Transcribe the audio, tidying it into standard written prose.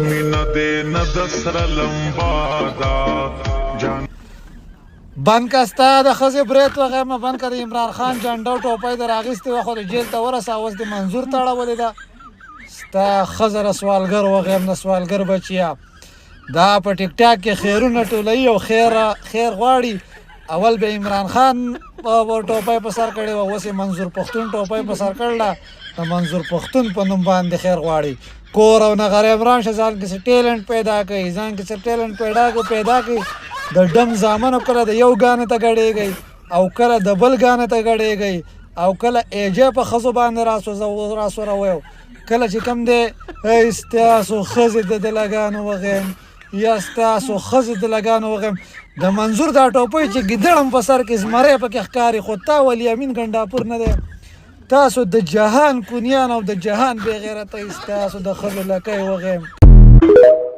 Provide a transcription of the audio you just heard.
مینا دې نه د سره لمبا دا جان بند که ستا د ښځې برید وغیمه بند که د عمران خان جنډه او ټوپۍ در اخیستې وه خو د جیل ته ورسه اوس د منظور تړولې ده ستا ښځه د سوالګر وغیم د سوالګر بچیه دا په ټیک ټاک کې خیرونه ټولوي او خیر غواړي اول به عمران خان ټوپۍ په سر کړې وه اوس یې منظور پښتون ټوپۍ په سر کړله د منظور پښتون په نوم باندې خیر غواړي کور او نغر عمران شه ځان کې څه ټیلنټ پیدا کوي ځان کې څه ټیلنټ پیدا کوي د ډم زامنو کله د یو ګانې ته ګډېږئ او کله د بل ګانې ته ګډېږئ او کله ایجه په ښځو باندې راسوروئ کله چې کوم دی ستاسو ښځې د دلګانو وغیم یا ستاسو ښځې د لګانو وغیم د منظور دا ټوپۍ چې ګیدړم په سر کې زمری پکې ښکاري خو تا ولیامین ګنډاپور نه دی تاسو د جهان کونیان او د جهان بې غیرته ستاسو د ښځو لکۍ وغیم